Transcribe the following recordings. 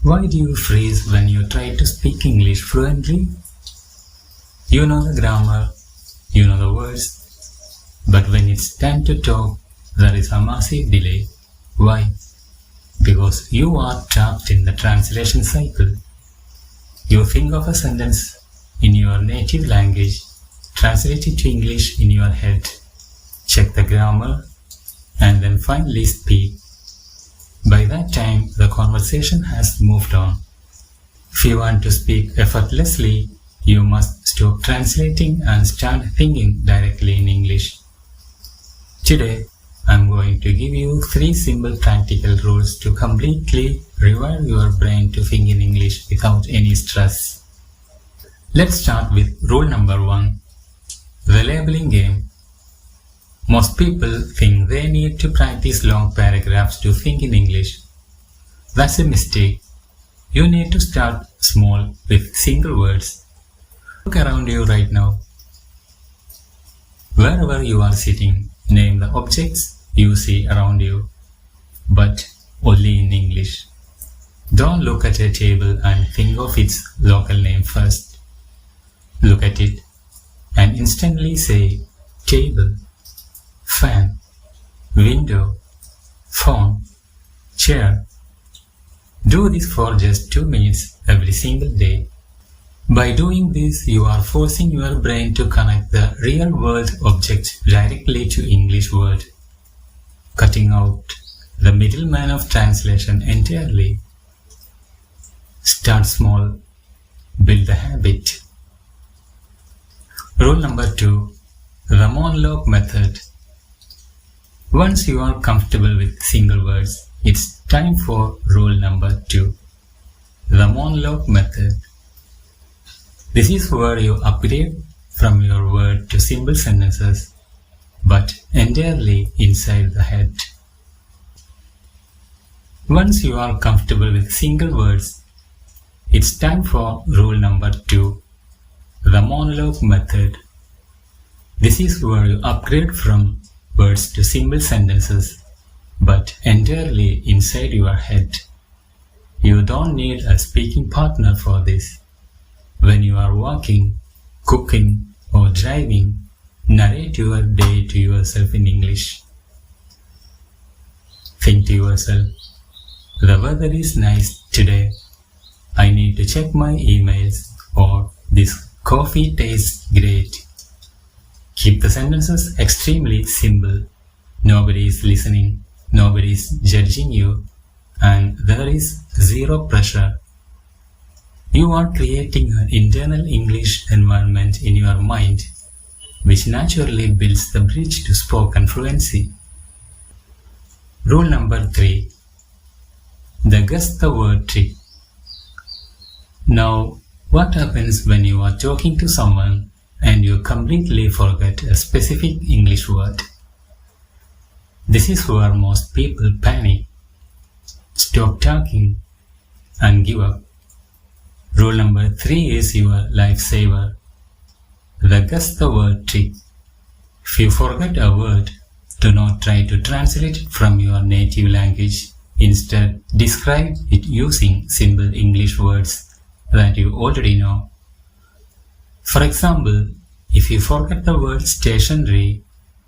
Why do you freeze when you try to speak English fluently? You know the grammar, you know the words, but when it's time to talk, there is a massive delay. Why? Because you are trapped in the translation cycle. You think of a sentence in your native language, translate it to English in your head, check the grammar, and then finally speak. By that time, the conversation has moved on. If you want to speak effortlessly, you must stop translating and start thinking directly in English. Today, I'm going to give you 3 simple practical rules to completely rewire your brain to think in English without any stress. Let's start with rule number 1, the labeling game. Most people think they need to practice long paragraphs to think in English. That's a mistake. You need to start small with single words. Look around you right now. Wherever you are sitting, name the objects you see around you, but only in English. Don't look at a table and think of its local name first. Look at it and instantly say table, fan, window, phone, chair. Do this for just 2 minutes every single day. By doing this, you are forcing your brain to connect the real world object directly to English word, cutting out the middleman of translation entirely. Start small, build the habit. Rule number 2, the monologue method. Once you are comfortable with single words, it's time for rule number 2, the monologue method. This is where you upgrade from your word to simple sentences, but entirely inside the head. Once you are comfortable with single words, it's time for rule number 2, the monologue method. This is where you upgrade from words to simple sentences, but entirely inside your head. You don't need a speaking partner for this. When you are walking, cooking, or driving, narrate your day to yourself in English. Think to yourself, the weather is nice today. I need to check my emails, or this coffee tastes great. Keep the sentences extremely simple. Nobody is listening, nobody is judging you, and there is zero pressure. You are creating an internal English environment in your mind, which naturally builds the bridge to spoken fluency. Rule number 3, the guess the word trick. Now, what happens when you are talking to someone and you completely forget a specific English word? This is where most people panic, stop talking, and give up. Rule number 3 is your lifesaver, the guess the word trick. If you forget a word, do not try to translate it from your native language. Instead, describe it using simple English words that you already know. For example, if you forget the word stationery,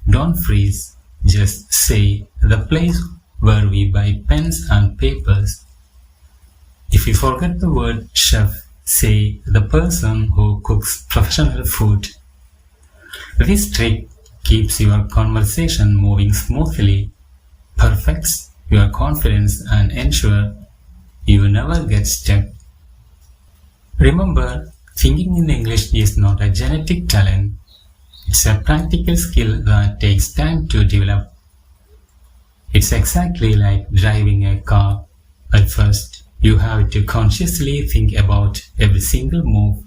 don't freeze. Just say the place where we buy pens and papers. If you forget the word chef, say the person who cooks professional food. This trick keeps your conversation moving smoothly, perfects your confidence, and ensures you never get stuck. Remember, thinking in English is not a genetic talent. It's a practical skill that takes time to develop. It's exactly like driving a car. At first, you have to consciously think about every single move,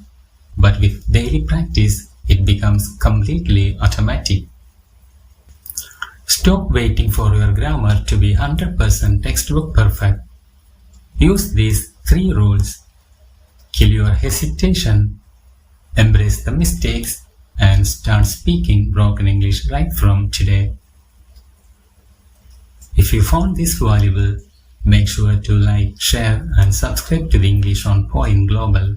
but with daily practice, it becomes completely automatic. Stop waiting for your grammar to be 100% textbook perfect. Use these 3 rules. Kill your hesitation, embrace the mistakes, and start speaking broken English right from today. If you found this valuable, Make sure to like, share and subscribe to the English on Point Global.